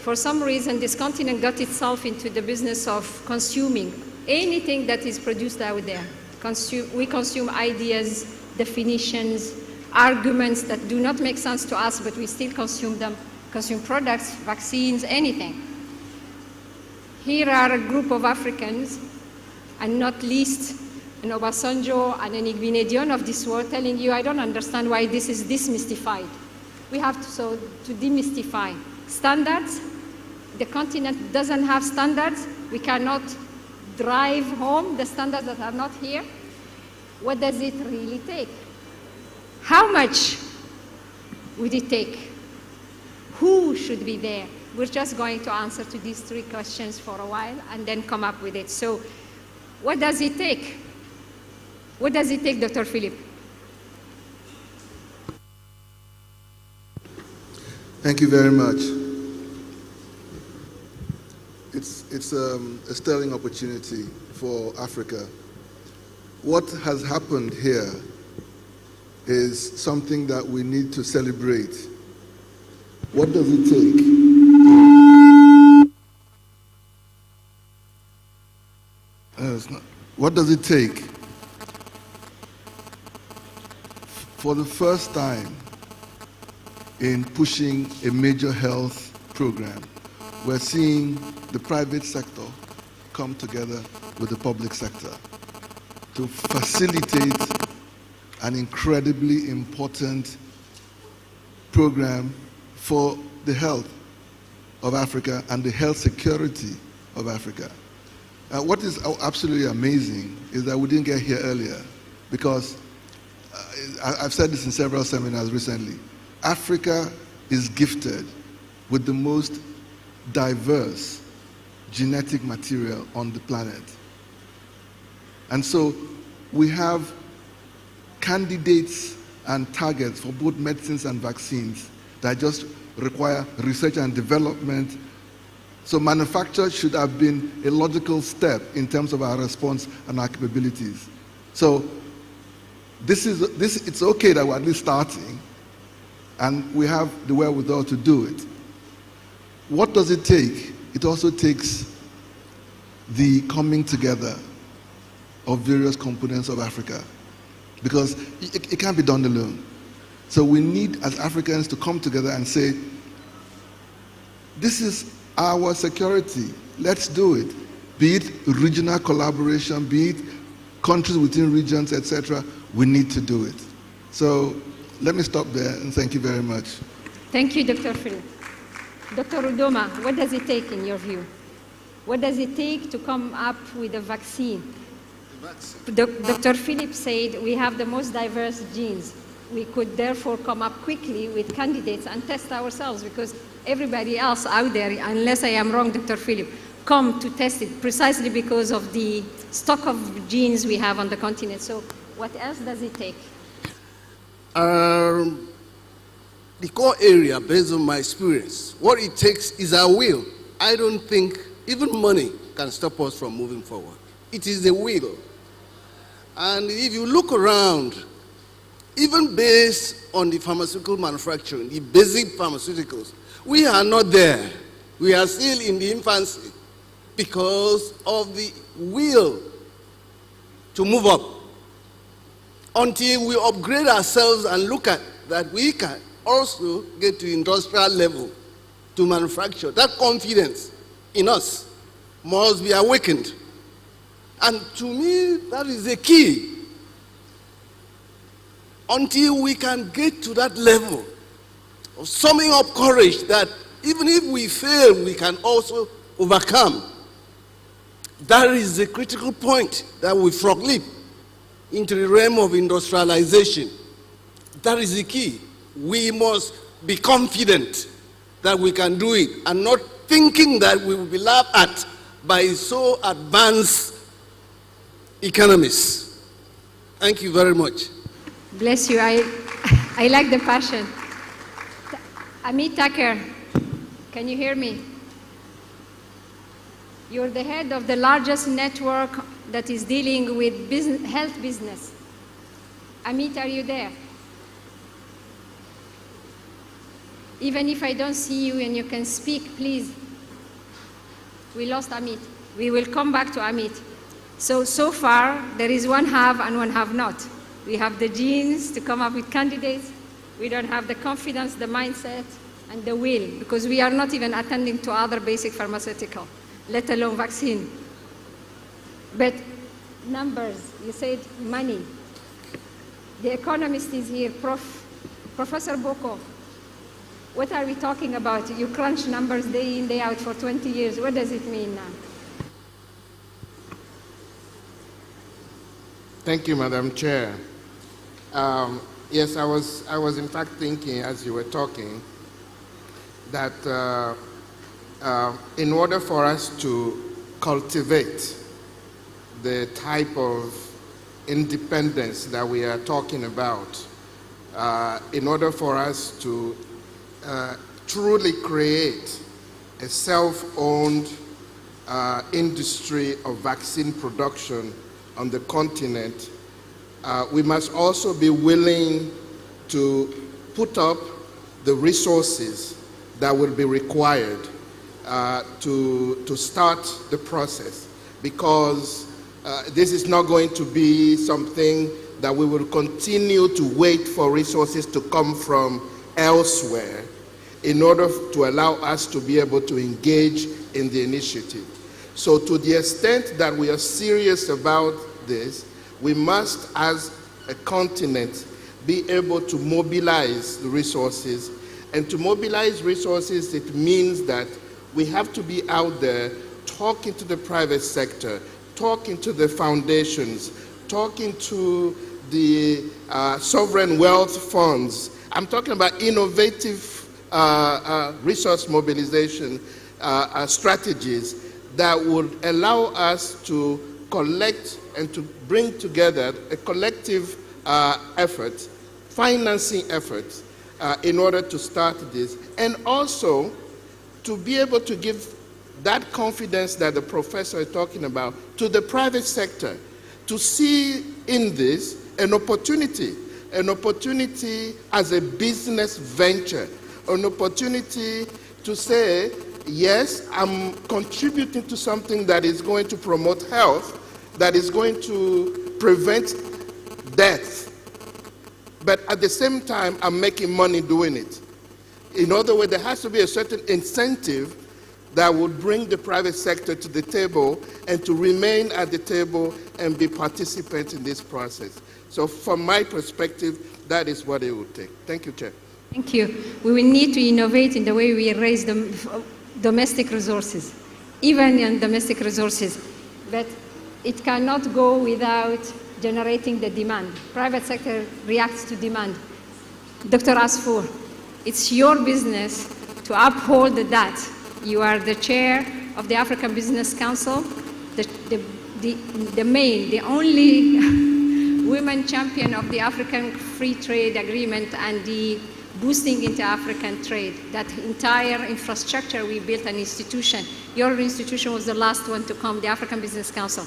For some reason, this continent got itself into the business of consuming anything that is produced out there. We consume ideas, definitions, arguments that do not make sense to us, but we still consume them, consume products, vaccines, anything. Here are a group of Africans, and not least an Obasanjo and an Igbinedion of this world telling you, I don't understand why this is demystified. We have to demystify standards. The continent doesn't have standards. We cannot drive home the standards that are not here. What does it really take? How much would it take? Who should be there? We're just going to answer to these three questions for a while and then come up with it. So what does it take? What does it take, Dr. Philip? Thank you very much. It's a sterling opportunity for Africa. What has happened here is something that we need to celebrate. What does it take? What does it take? For the first time in pushing a major health program, we're seeing the private sector come together with the public sector to facilitate an incredibly important program for the health of Africa and the health security of Africa. What is absolutely amazing is that we didn't get here earlier, because I've said this in several seminars recently. Africa is gifted with the most diverse genetic material on the planet. And so we have candidates and targets for both medicines and vaccines that just require research and development. So manufacture should have been a logical step in terms of our response and our capabilities. So it's okay that we're at least starting, and we have the wherewithal to do it. What does it take? It also takes the coming together of various components of Africa, because it can't be done alone. So we need, as Africans, to come together and say, this is our security, let's do it. Be it regional collaboration, be it countries within regions, etc., we need to do it. So let me stop there, and thank you very much. Thank you, Dr. Philip. Dr. Udoma, what does it take in your view? What does it take to come up with a vaccine? Dr. Philip said we have the most diverse genes. We could therefore come up quickly with candidates and test ourselves, because everybody else out there, unless I am wrong, Dr. Philip, come to test it precisely because of the stock of genes we have on the continent. So what else does it take? The core area, based on my experience, what it takes is our will. I don't think even money can stop us from moving forward. It is the will. And if you look around, even based on the pharmaceutical manufacturing, the basic pharmaceuticals, we are not there. We are still in the infancy because of the will to move up. Until we upgrade ourselves and look at that we can also get to industrial level to manufacture. That confidence in us must be awakened. And to me, that is the key. Until we can get to that level of summing up courage that even if we fail, we can also overcome. That is the critical point that we frog leap into the realm of industrialization. That is the key. We must be confident that we can do it, and not thinking that we will be laughed at by so advanced economists. Thank you very much. Bless you. I like the passion. Amit Tucker, can you hear me? You're the head of the largest network that is dealing with business, health business. Amit, are you there? Even if I don't see you and you can speak, please. We lost Amit. We will come back to Amit. So far, there is one have and one have not. We have the genes to come up with candidates. We don't have the confidence, the mindset, and the will, because we are not even attending to other basic pharmaceutical, let alone vaccine. But numbers, you said money. The economist is here, Professor Boko. What are we talking about? You crunch numbers day in, day out for 20 years. What does it mean now? Thank you, Madam Chair. Yes, I was in fact thinking as you were talking that in order for us to cultivate the type of independence that we are talking about, in order for us to truly create a self-owned industry of vaccine production on the continent, we must also be willing to put up the resources that will be required to start the process, because this is not going to be something that we will continue to wait for resources to come from elsewhere in order to allow us to be able to engage in the initiative. So to the extent that we are serious about this, we must, as a continent, be able to mobilize the resources. And to mobilize resources, it means that we have to be out there talking to the private sector, talking to the foundations, talking to the sovereign wealth funds. I'm talking about innovative resource mobilization strategies that would allow us to collect and to bring together a collective effort, financing efforts, in order to start this, and also to be able to give that confidence that the professor is talking about to the private sector, to see in this an opportunity as a business venture, an opportunity to say, yes, I'm contributing to something that is going to promote health, that is going to prevent death, but at the same time, I'm making money doing it. In other words, there has to be a certain incentive that would bring the private sector to the table and to remain at the table and be participants in this process. So from my perspective, that is what it would take. Thank you, Chair. Thank you. We will need to innovate in the way we raise the domestic resources, even in domestic resources. But it cannot go without generating the demand. Private sector reacts to demand. Dr. Asfour, it's your business to uphold that. You are the chair of the African Business Council, the only women champion of the African Free Trade Agreement and the boosting into African trade. That entire infrastructure, we built an institution. Your institution was the last one to come, the African Business Council.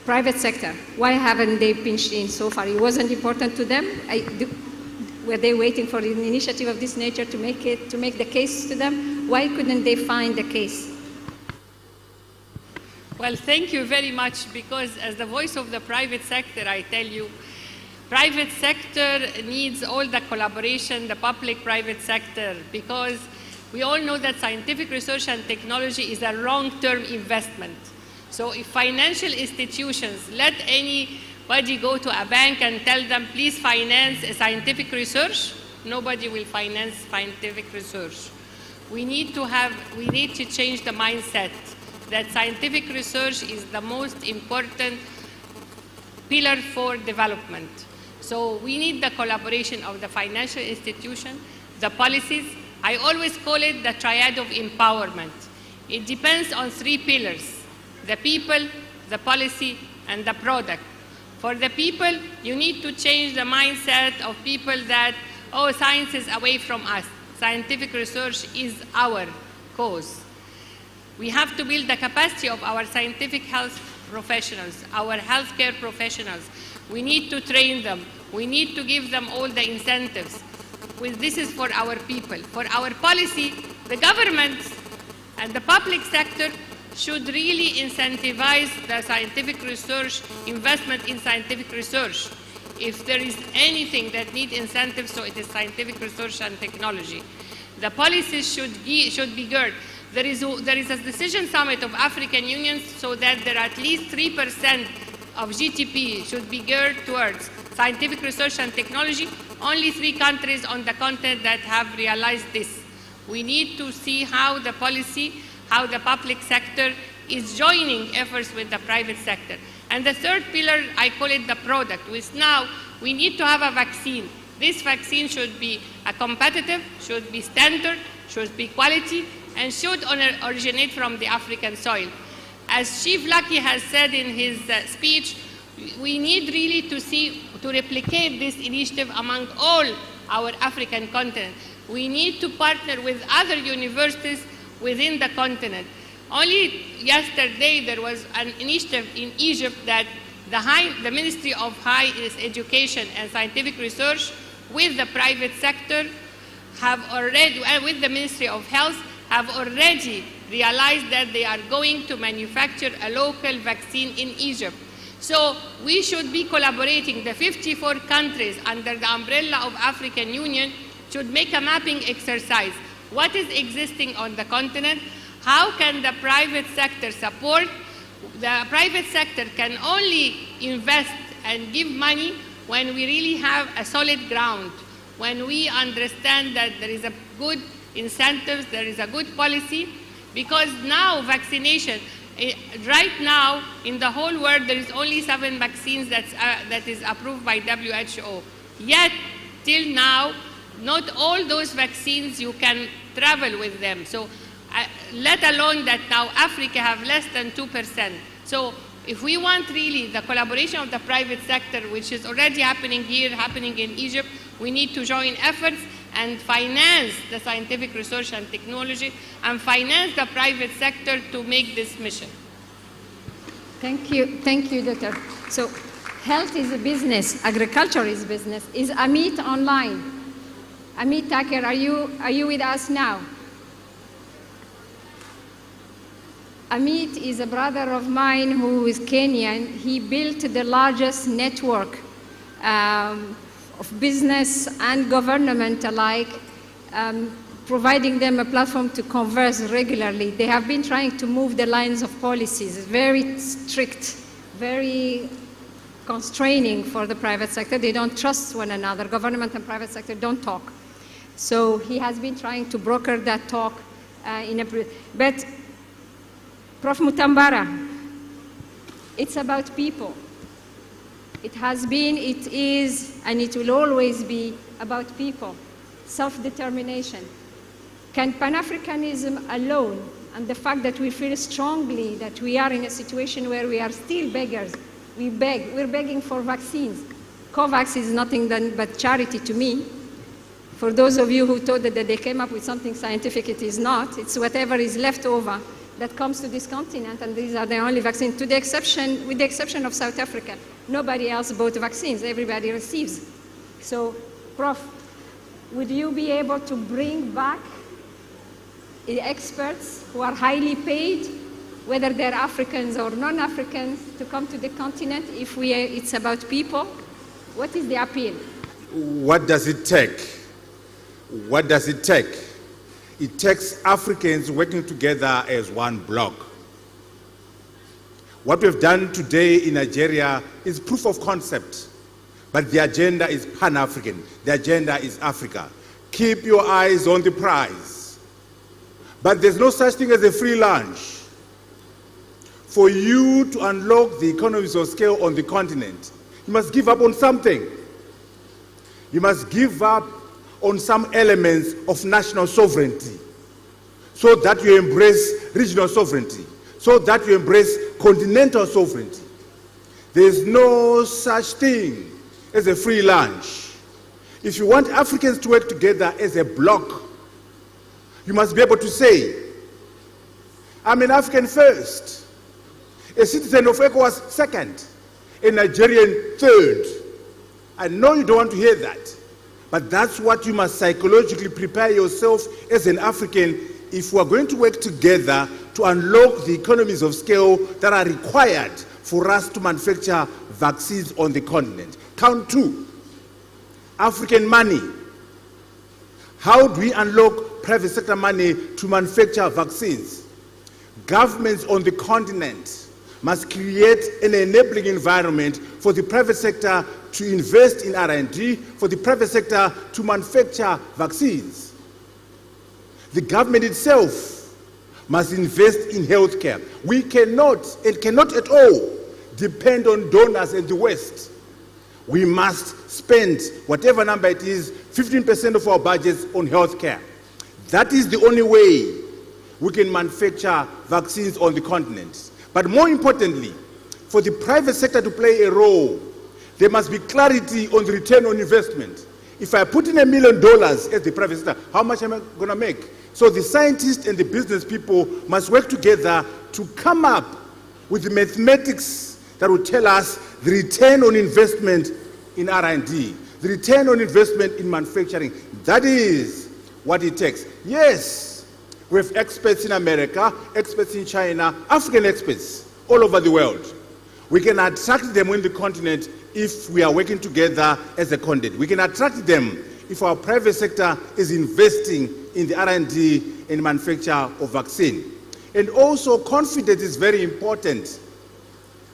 Private sector, why haven't they pinched in so far? It wasn't important to them? Were they waiting for an initiative of this nature to make the case to them? Why couldn't they find the case? Well, thank you very much, because as the voice of the private sector, I tell you, private sector needs all the collaboration, the public-private sector, because we all know that scientific research and technology is a long-term investment. So if financial institutions let anybody go to a bank and tell them, please finance scientific research, nobody will finance scientific research. We need to change the mindset that scientific research is the most important pillar for development. So we need the collaboration of the financial institution, the policies. I always call it the triad of empowerment. It depends on 3 pillars: the people, the policy, and the product. For the people, you need to change the mindset of people that, oh, science is away from us. Scientific research is our cause. We have to build the capacity of our scientific health professionals, our healthcare professionals. We need to train them. We need to give them all the incentives. with "this is for our people." For our policy, the government and the public sector should really incentivize the scientific research, investment in scientific research. If there is anything that needs incentives, so it is scientific research and technology. The policies should be geared. There is a decision summit of African Union so that there are at least 3% of GDP should be geared towards scientific research and technology. Only 3 countries on the continent that have realized this. We need to see how the policy, how the public sector is joining efforts with the private sector. And the third pillar, I call it the product, which now we need to have a vaccine. This vaccine should be competitive, should be standard, should be quality, and should originate from the African soil. As Chief Lucky has said in his speech, we need really to replicate this initiative among all our African continent. We need to partner with other universities within the continent. Only yesterday there was an initiative in Egypt that the Ministry of Higher Education and Scientific Research with the private sector have already, with the Ministry of Health, have already realized that they are going to manufacture a local vaccine in Egypt. So we should be collaborating. The 54 countries under the umbrella of African Union should make a mapping exercise. What is existing on the continent? How can the private sector support? The private sector can only invest and give money when we really have a solid ground, when we understand that there is a good incentives, there is a good policy, because now vaccination, right now in the whole world there is only 7 vaccines that is approved by WHO. Yet, till now, not all those vaccines you can travel with them. So, let alone that now Africa have less than 2%. So, if we want really the collaboration of the private sector, which is already happening here, happening in Egypt, we need to join efforts and finance the scientific research and technology and finance the private sector to make this mission. Thank you, Doctor. So, health is a business, agriculture is business. Is Amit online? Amit Taker, are you with us now? Amit is a brother of mine who is Kenyan. He built the largest network of business and government alike, providing them a platform to converse regularly. They have been trying to move the lines of policies, very strict, very constraining for the private sector. They don't trust one another. Government and private sector don't talk. So he has been trying to broker that talk but Prof. Mutambara, it's about people. It has been, it is, and it will always be about people, self-determination. Can Pan-Africanism alone, and the fact that we feel strongly that we are in a situation where we are still beggars, we're begging for vaccines. COVAX is nothing but charity to me. For those of you who thought that they came up with something scientific, it is not. It's whatever is left over that comes to this continent, and these are the only vaccines, with the exception of South Africa. Nobody else bought vaccines, everybody receives. So, Prof, would you be able to bring back the experts who are highly paid, whether they're Africans or non-Africans, to come to the continent if it's about people? What is the appeal? What does it take? What does it take? It takes Africans working together as one bloc. What we've done today in Nigeria is proof of concept, but the agenda is Pan-African. The agenda is Africa. Keep your eyes on the prize. But there's no such thing as a free lunch. For you to unlock the economies of scale on the continent, you must give up on something. You must give up on some elements of national sovereignty so that you embrace regional sovereignty, so that you embrace continental sovereignty. There is no such thing as a free lunch. If you want Africans to work together as a bloc, you must be able to say, I'm an African first, a citizen of ECOWAS second, a Nigerian third. I know you don't want to hear that, But that's what you must psychologically prepare yourself as an African if we are going to work together to unlock the economies of scale that are required for us to manufacture vaccines on the continent. Count 2, African money. How do we unlock private sector money to manufacture vaccines? Governments on the continent must create an enabling environment for the private sector to invest in R&D, for the private sector to manufacture vaccines. The government itself must invest in healthcare. We cannot at all depend on donors in the West. We must spend whatever number it is, 15% of our budgets on healthcare. That is the only way we can manufacture vaccines on the continent. But more importantly, for the private sector to play a role, there must be clarity on the return on investment. If I put in $1 million as the private sector, how much am I going to make? So the scientists and the business people must work together to come up with the mathematics that will tell us the return on investment in R&D, the return on investment in manufacturing. That is what it takes. Yes, we have experts in America, experts in China, African experts all over the world. We can attract them in the continent if we are working together as a continent. We can attract them if our private sector is investing in the R&D and manufacture of vaccine. And also, confidence is very important.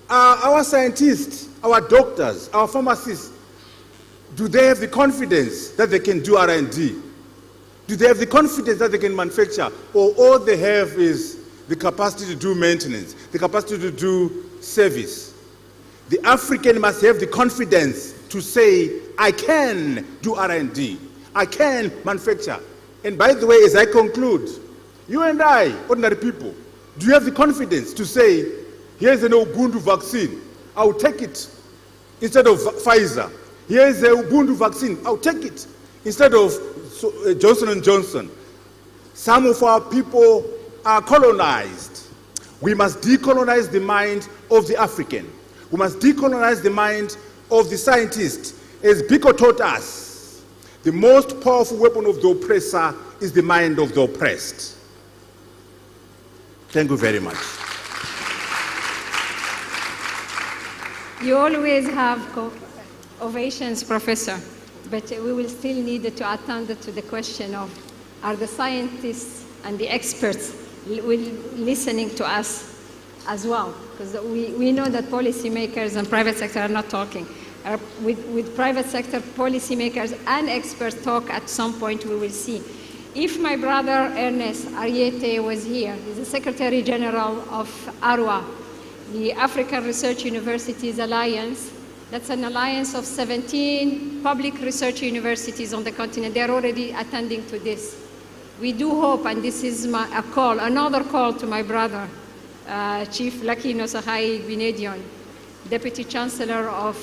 Our scientists, our doctors, our pharmacists, do they have the confidence that they can do R&D? Do they have the confidence that they can manufacture? Or all they have is the capacity to do maintenance, the capacity to do service? The African must have the confidence to say, I can do R&D, I can manufacture. And by the way, as I conclude, you and I, ordinary people, do you have the confidence to say, here's an Ubuntu vaccine, I'll take it instead of Pfizer. Here's a Ubuntu vaccine, I'll take it instead of Johnson & Johnson. Some of our people are colonized. We must decolonize the mind of the African. We must decolonize the mind of the scientist. As Biko taught us, the most powerful weapon of the oppressor is the mind of the oppressed. Thank you very much. You always have ovations, Professor, but we will still need to attend to the question of, are the scientists and the experts listening to us as well? Because we know that policymakers and private sector are not talking. With private sector, policymakers and experts talk at some point, we will see. If my brother Ernest Ariete was here, he's the Secretary General of ARWA, the African Research Universities Alliance. That's an alliance of 17 public research universities on the continent. They're already attending to this. We do hope, and this is another call to my brother, Chief Lucky Nosahai Igbinedion, Deputy Chancellor of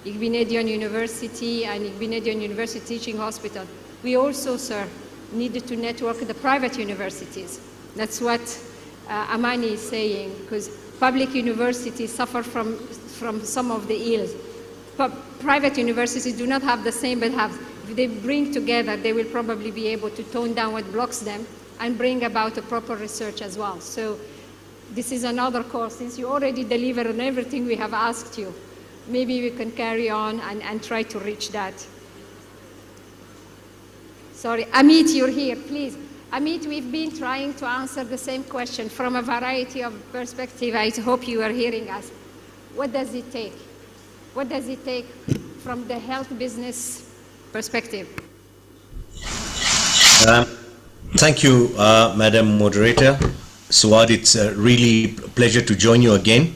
Igbinedion University and Igbinedion University Teaching Hospital. We also, sir, needed to network the private universities. That's what Amani is saying, because public universities suffer from some of the ills. Private universities do not have the same, but if they bring together, they will probably be able to tone down what blocks them and bring about a proper research as well. So this is another call. Since you already delivered on everything we have asked you, maybe we can carry on and try to reach that. Sorry, Amit, you're here, please. Amit, we've been trying to answer the same question from a variety of perspectives. I hope you are hearing us. What does it take? What does it take from the health business perspective? Thank you, Madam Moderator. Suad, it's a really pleasure to join you again.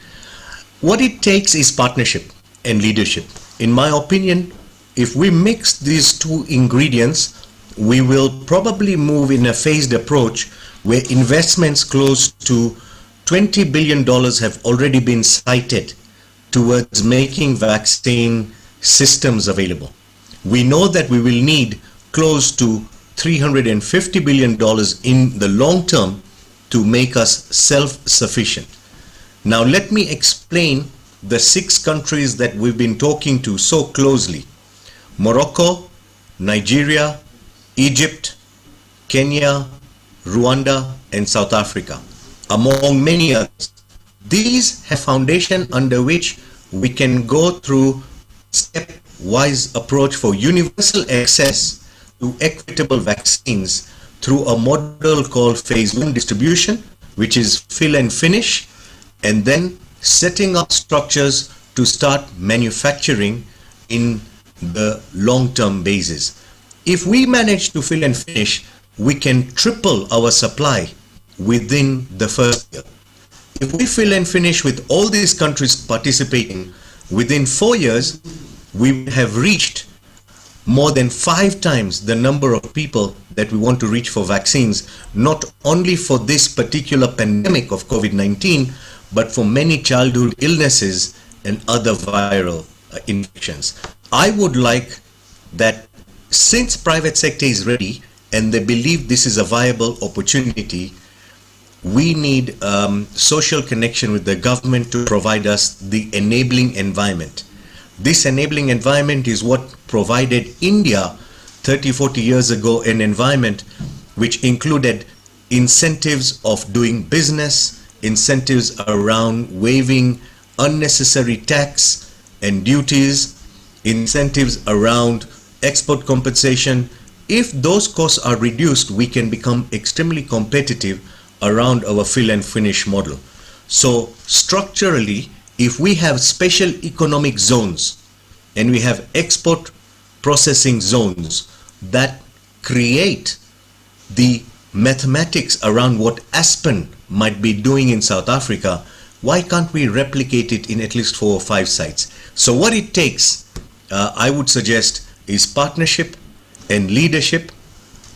What it takes is partnership and leadership. In my opinion, if we mix these two ingredients, we will probably move in a phased approach where investments close to $20 billion have already been cited towards making vaccine systems available. We know that we will need close to $350 billion in the long term to make us self-sufficient. Now let me explain the 6 countries that we've been talking to so closely: Morocco, Nigeria, Egypt, Kenya, Rwanda, and South Africa, among many others. These have foundation under which we can go through stepwise approach for universal access to equitable vaccines through a model called phase 1 distribution, which is fill and finish, and then setting up structures to start manufacturing in the long-term basis. If we manage to fill and finish, we can triple our supply within the first year. If we fill and finish with all these countries participating, within 4 years, we have reached more than 5 times the number of people that we want to reach for vaccines, not only for this particular pandemic of COVID-19, but for many childhood illnesses and other viral infections. I would like that, since private sector is ready and they believe this is a viable opportunity, we need social connection with the government to provide us the enabling environment. This enabling environment is what provided India 30-40 years ago an environment which included incentives of doing business, incentives around waiving unnecessary tax and duties, incentives around export compensation. If those costs are reduced, we can become extremely competitive around our fill and finish model. So structurally, if we have special economic zones and we have export processing zones that create the mathematics around what Aspen might be doing in South Africa, why can't we replicate it in at least 4 or 5 sites? So what it takes, I would suggest, is partnership and leadership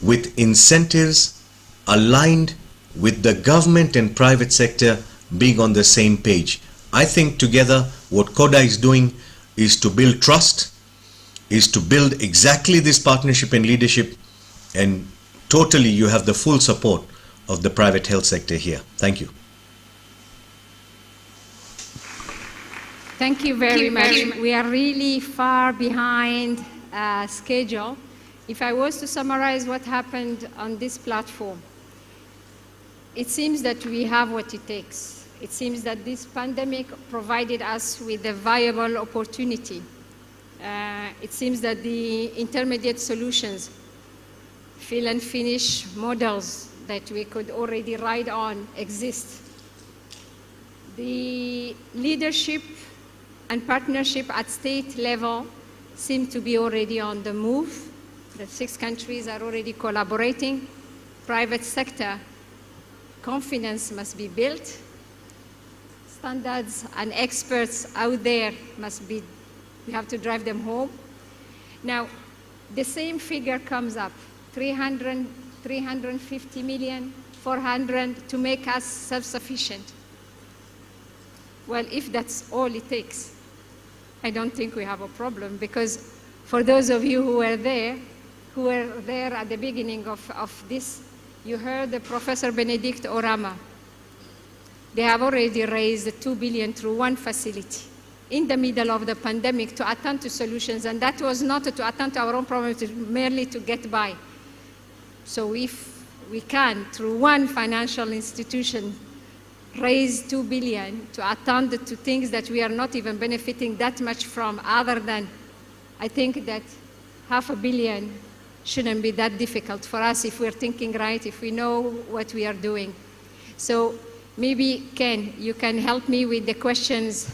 with incentives aligned with the government and private sector being on the same page. I think together what CoDA is doing is to build trust, is to build exactly this partnership and leadership, and totally you have the full support of the private health sector here. Thank you. Thank you very much. We are really far behind schedule. If I was to summarize what happened on this platform, it seems that we have what it takes. It seems that this pandemic provided us with a viable opportunity. It seems that the intermediate solutions, fill and finish models that we could already ride on exist. The leadership and partnership at state level seem to be already on the move. The 6 countries are already collaborating. Private sector confidence must be built. Standards and experts out there must be, we have to drive them home. Now, the same figure comes up, 350 million, 400 to make us self-sufficient. Well, if that's all it takes, I don't think we have a problem, because for those of you who were there at the beginning of this, you heard the Professor Benedict Orama. They have already raised 2 billion through one facility in the middle of the pandemic to attend to solutions, and that was not to attend to our own problems, merely to get by. So if we can, through one financial institution, raise 2 billion to attend to things that we are not even benefiting that much from, other than, I think that $500 million shouldn't be that difficult for us if we're thinking right, if we know what we are doing. So maybe, Ken, you can help me with the questions.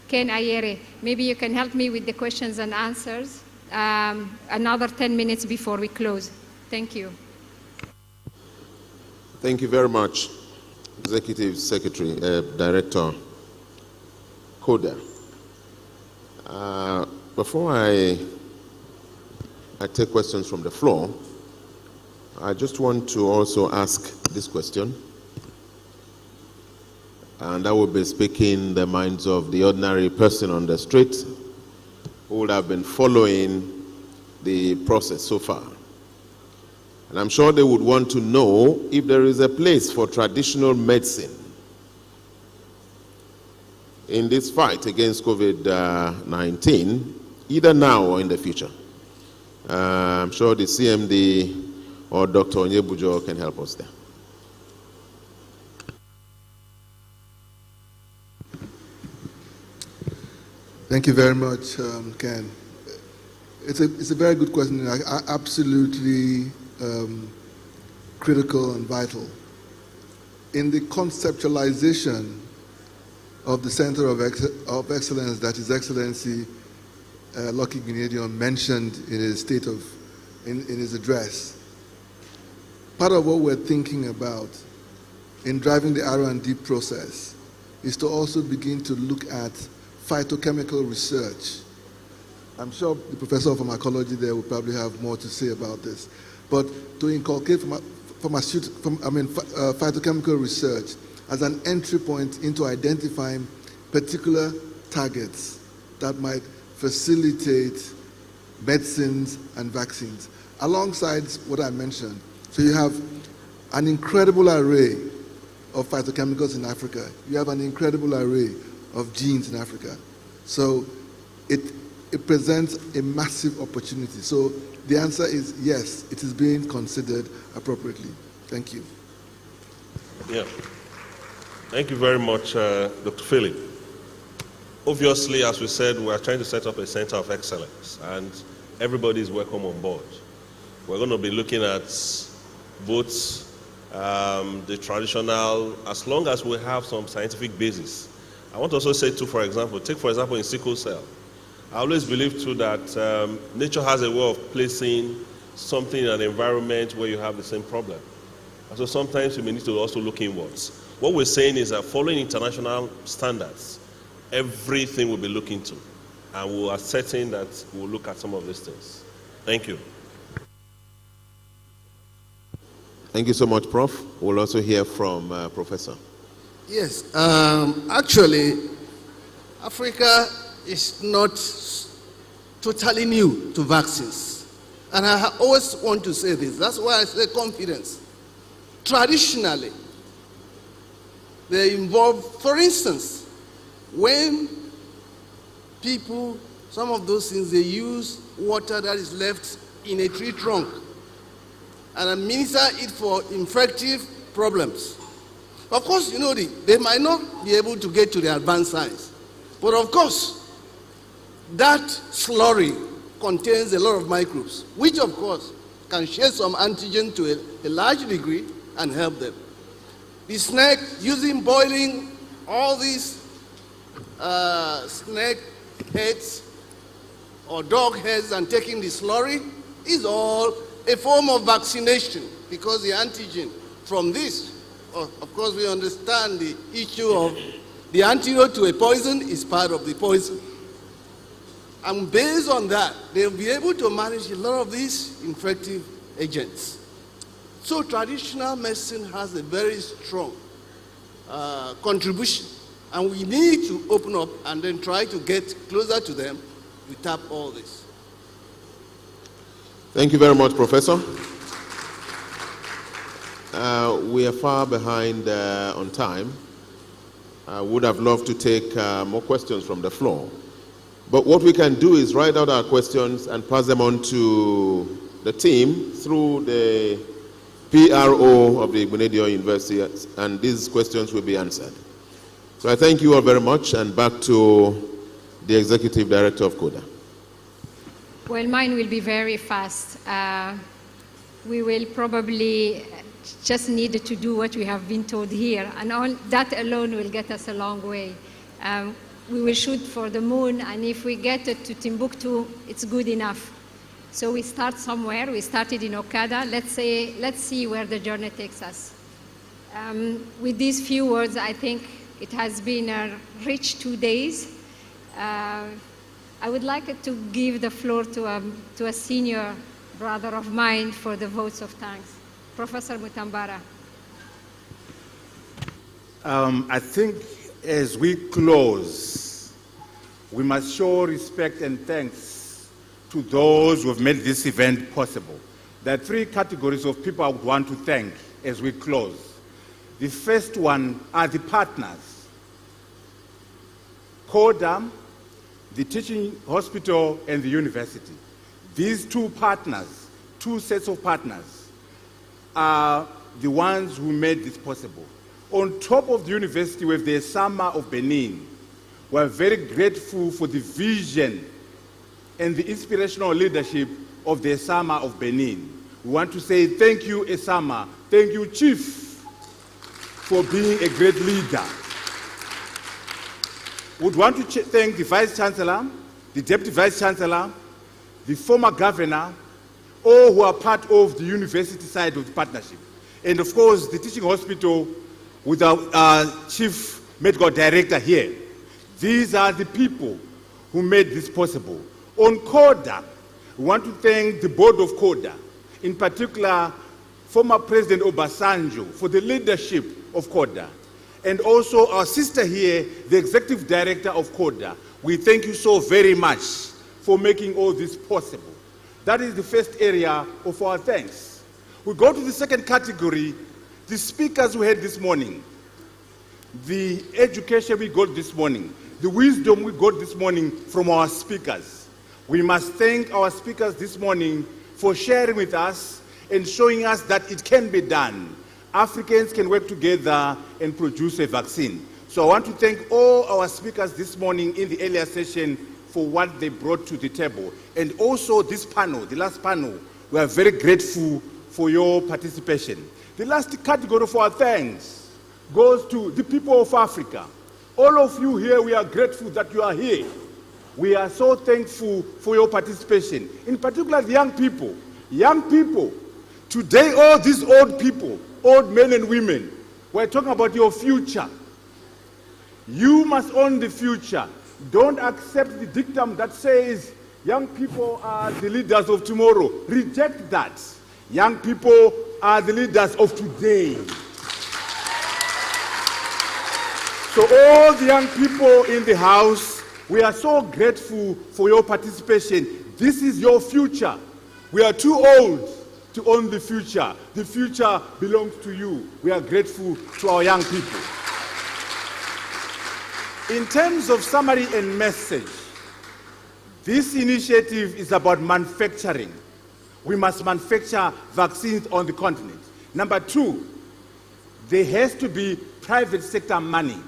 Ken Ayere, maybe you can help me with the questions and answers. Another 10 minutes before we close. Thank you. Thank you very much, Executive Secretary, Director, CoDA. Before I take questions from the floor, I just want to also ask this question, and I will be speaking the minds of the ordinary person on the street who would have been following the process so far. And I'm sure they would want to know if there is a place for traditional medicine in this fight against COVID-19, either now or in the future. I'm sure the CMD or Dr. Onyebujo can help us there. Thank you very much, Ken. It's a very good question, absolutely critical and vital. In the conceptualization of the Center of Excellence that His Excellency Lucky Gnedion mentioned in his in his address, part of what we're thinking about in driving the R&D process is to also begin to look at phytochemical research. I'm sure the professor of pharmacology there will probably have more to say about this, but to inculcate phytochemical research as an entry point into identifying particular targets that might facilitate medicines and vaccines, alongside what I mentioned. So you have an incredible array of phytochemicals in Africa. You have an incredible array of genes in Africa. So it presents a massive opportunity. So the answer is yes, it is being considered appropriately. Thank you. Yeah. Thank you very much, Dr. Philip. Obviously, as we said, we are trying to set up a center of excellence, and everybody is welcome on board. We're going to be looking at both the traditional, as long as we have some scientific basis. I want to also say too, for example, take for example in sickle cell. I always believe too that nature has a way of placing something in an environment where you have the same problem. And so sometimes you may need to also look inwards. What we're saying is that following international standards, everything we'll be looking to, and we are certain that we'll look at some of these things. Thank you. Thank you so much, Prof. We'll also hear from Professor. Yes, actually, Africa is not totally new to vaccines. And I always want to say this. That's why I say confidence. Traditionally, they involve, for instance, when people, some of those things, they use water that is left in a tree trunk and administer it for infective problems. Of course, you know, they might not be able to get to the advanced science. But of course, that slurry contains a lot of microbes, which of course can share some antigen to a large degree and help them. The snake, using boiling all these snake heads or dog heads and taking the slurry is all a form of vaccination, because the antigen from this, of course we understand the issue of the antidote to a poison is part of the poison. And based on that, they'll be able to manage a lot of these infective agents. So traditional medicine has a very strong contribution, and we need to open up and then try to get closer to them to tap all this. Thank you very much, Professor. We are far behind on time. I would have loved to take more questions from the floor. But what we can do is write out our questions and pass them on to the team through the PRO of the Gnedion University, and these questions will be answered. So I thank you all very much, and back to the Executive Director of CoDA. Well, mine will be very fast. We will probably just need to do what we have been told here, and all that alone will get us a long way. We will shoot for the moon, and if we get it to Timbuktu, it's good enough. So we start somewhere. We started in Okada. Let's see where the journey takes us. With these few words, I think it has been a rich 2 days. I would like to give the floor to a senior brother of mine for the votes of thanks. Professor Mutambara. I think as we close, we must show respect and thanks to those who have made this event possible. There are three categories of people I would want to thank as we close. The first one are the partners. CoDA, the teaching hospital, and the university. These two partners, two sets of partners, are the ones who made this possible. On top of the university, with the Sama of Benin, we are very grateful for the vision and the inspirational leadership of the Sama of Benin. We want to say thank you, Esama. Thank you, Chief, for being a great leader. We would want to thank the Vice Chancellor, the Deputy Vice Chancellor, the former governor, all who are part of the university side of the partnership. And of course, the teaching hospital with our Chief Medical Director here. These are the people who made this possible. On CoDA, we want to thank the board of CoDA, in particular, former President Obasanjo, for the leadership of CoDA. And also our sister here, the executive director of CoDA. We thank you so very much for making all this possible. That is the first area of our thanks. We go to the second category, the speakers we had this morning, the education we got this morning, the wisdom we got this morning from our speakers. We must thank our speakers this morning for sharing with us and showing us that it can be done. Africans can work together and produce a vaccine. So I want to thank all our speakers this morning in the earlier session for what they brought to the table. And also this panel, the last panel, we are very grateful for your participation. The last category for our thanks goes to the people of Africa. All of you here, we are grateful that you are here. We are so thankful for your participation. In particular, the young people. Young people, today all these old people, old men and women, we're talking about your future. You must own the future. Don't accept the dictum that says young people are the leaders of tomorrow. Reject that. Young people are the leaders of today. So all the young people in the house, we are so grateful for your participation. This is your future. We are too old to own the future. The future belongs to you. We are grateful to our young people. In terms of summary and message, this initiative is about manufacturing. We must manufacture vaccines on the continent. Number two, there has to be private sector money.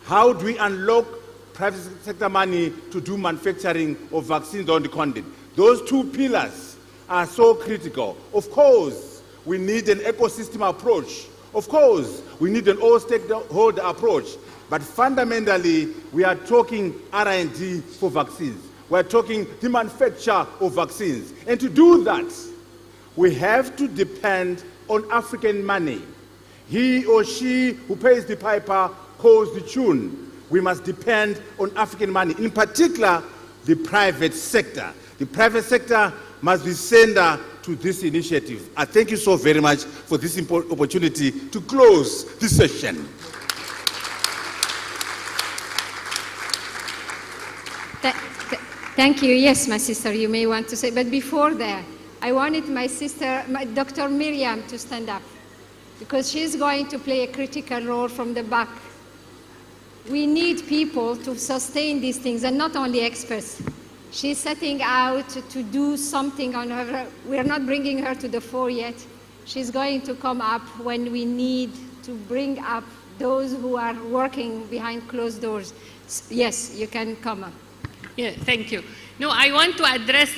How do we unlock private sector money to do manufacturing of vaccines on the continent? Those two pillars are so critical. Of course, we need an ecosystem approach. Of course, we need an all-stakeholder approach. But fundamentally, we are talking R&D for vaccines. We are talking the manufacture of vaccines. And to do that, we have to depend on African money. He or she who pays the piper calls the tune. We must depend on African money, in particular, the private sector. The private sector must be sender to this initiative. I thank you so very much for this opportunity to close this session. Thank you. Yes, my sister, you may want to say, but before that, I wanted my sister, Dr. Miriam, to stand up, because she's going to play a critical role from the back. We need people to sustain these things, and not only experts. She's setting out to do something on her. We're not bringing her to the fore yet. She's going to come up when we need to bring up those who are working behind closed doors. Yes, you can come up. Yeah, thank you. No, I want to address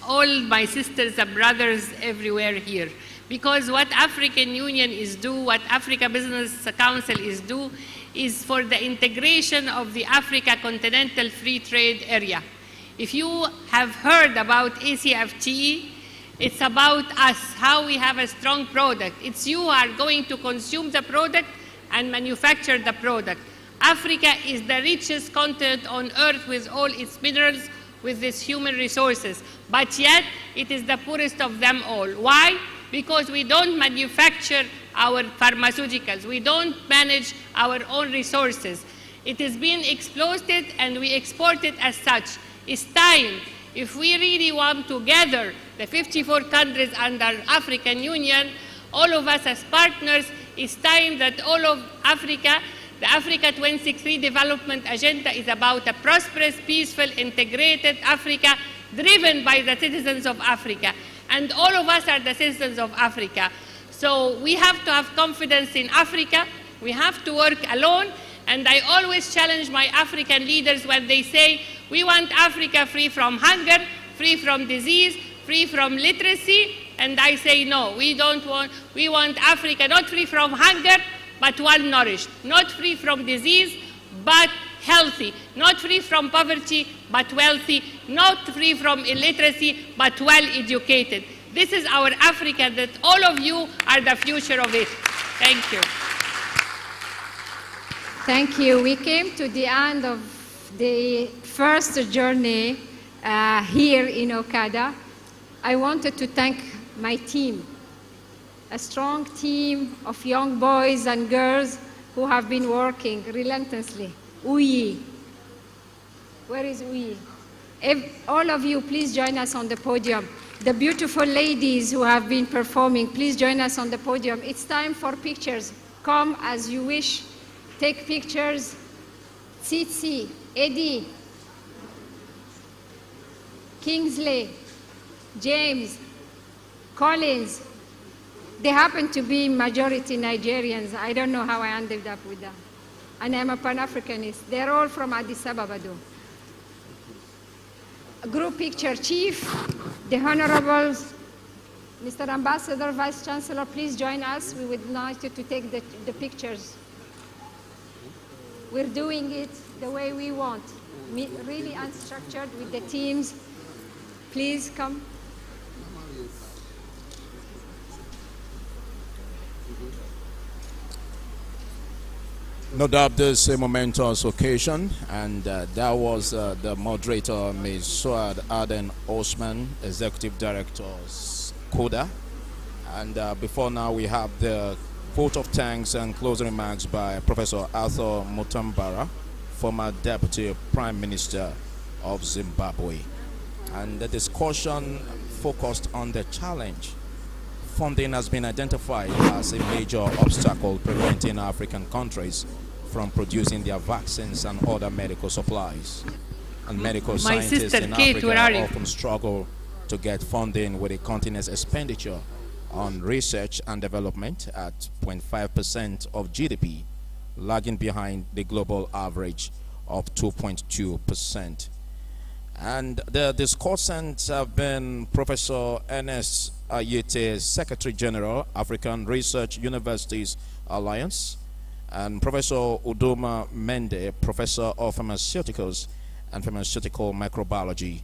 all my sisters and brothers everywhere here, because what African Union is do, what Africa Business Council is do, is for the integration of the Africa Continental Free Trade Area. If you have heard about ACFTA, it's about us, how we have a strong product. It's you who are going to consume the product and manufacture the product. Africa is the richest continent on earth with all its minerals, with its human resources, but yet it is the poorest of them all. Why? Because we don't manufacture our pharmaceuticals. We don't manage our own resources. It is being exploited and we export it as such. It's time, if we really want to gather the 54 countries under African Union, all of us as partners, it's time that all of Africa, the Africa 2063 development agenda is about a prosperous, peaceful, integrated Africa driven by the citizens of Africa. And all of us are the citizens of Africa. So we have to have confidence in Africa. We have to work alone. And I always challenge my African leaders when they say, we want Africa free from hunger, free from disease, free from literacy. And I say, no, we want Africa not free from hunger, but well-nourished, not free from disease, but healthy, not free from poverty, but wealthy, not free from illiteracy, but well-educated. This is our Africa that all of you are the future of it. Thank you. Thank you. We came to the end of the first journey here in Okada. I wanted to thank my team, a strong team of young boys and girls who have been working relentlessly. Uyi. Where is Uyi? All of you, please join us on the podium. The beautiful ladies who have been performing, please join us on the podium. It's time for pictures. Come as you wish. Take pictures. Tsitsi, Eddie, Kingsley, James, Collins. They happen to be majority Nigerians. I don't know how I ended up with them. And I'm a Pan-Africanist. They're all from Addis Ababa, though. Group picture, Chief, the Honorable Mr. Ambassador, Vice Chancellor, please join us. We would like you to take the pictures. We're doing it the way we want, really unstructured with the teams. Please come. No doubt this is a momentous occasion, and that was the moderator, Ms. Suad Aden Osman, Executive Director, CoDA. And before now, we have the vote of thanks and closing remarks by Professor Arthur Mutambara, former Deputy Prime Minister of Zimbabwe. And the discussion focused on the challenge. Funding has been identified as a major obstacle preventing African countries from producing their vaccines and other medical supplies. And medical scientists in Africa often struggle to get funding with the continent's expenditure on research and development at 0.5% of GDP, lagging behind the global average of 2.2%. And the discussants have been Professor Ernest IUTH, Secretary General, African Research Universities Alliance, and Professor Udoma Mende, Professor of Pharmaceuticals and Pharmaceutical Microbiology,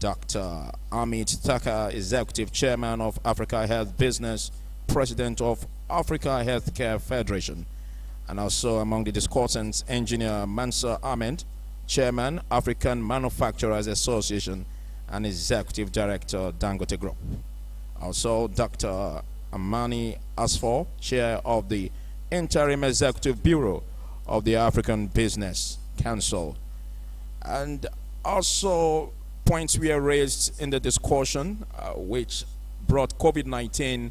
Dr. Amit Taka, Executive Chairman of Africa Health Business, President of Africa Healthcare Federation, and also among the discussants, Engineer Mansour Ahmed, Chairman, African Manufacturers Association, and Executive Director, Dangote Group. Also, Dr. Amani Asfor, Chair of the Interim Executive Bureau of the African Business Council. And also, points were raised in the discussion, which brought COVID-19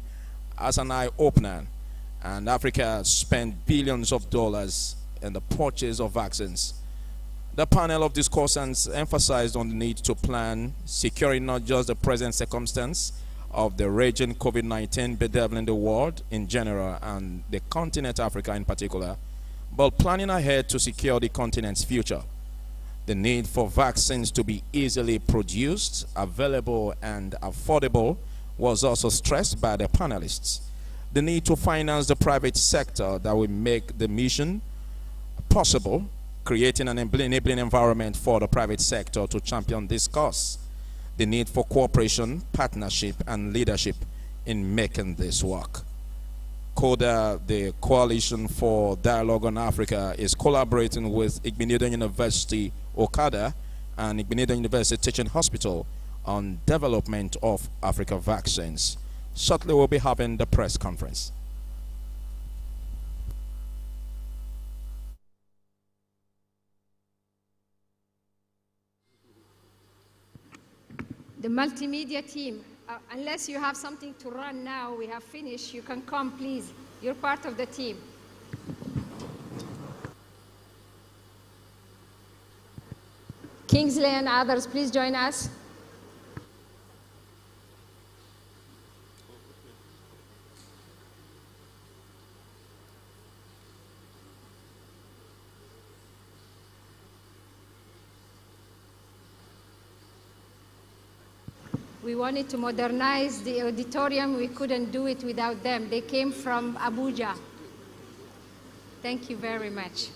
as an eye-opener. And Africa spent billions of dollars in the purchase of vaccines. The panel of discussants emphasized on the need to plan, securing not just the present circumstance of the raging COVID-19 bedeviling the world in general and the continent Africa in particular, but planning ahead to secure the continent's future. The need for vaccines to be easily produced, available, and affordable was also stressed by the panelists. The need to finance the private sector that will make the mission possible, creating an enabling environment for the private sector to champion this cause. The need for cooperation, partnership, and leadership in making this work. CoDA, the Coalition for Dialogue on Africa, is collaborating with Igbenedion University, Okada, and Igbenedion University Teaching Hospital on development of Africa vaccines. Shortly, we'll be having the press conference. The multimedia team, unless you have something to run now, we have finished, you can come, please. You're part of the team. Kingsley and others, please join us. We wanted to modernize the auditorium. We couldn't do it without them. They came from Abuja. Thank you very much.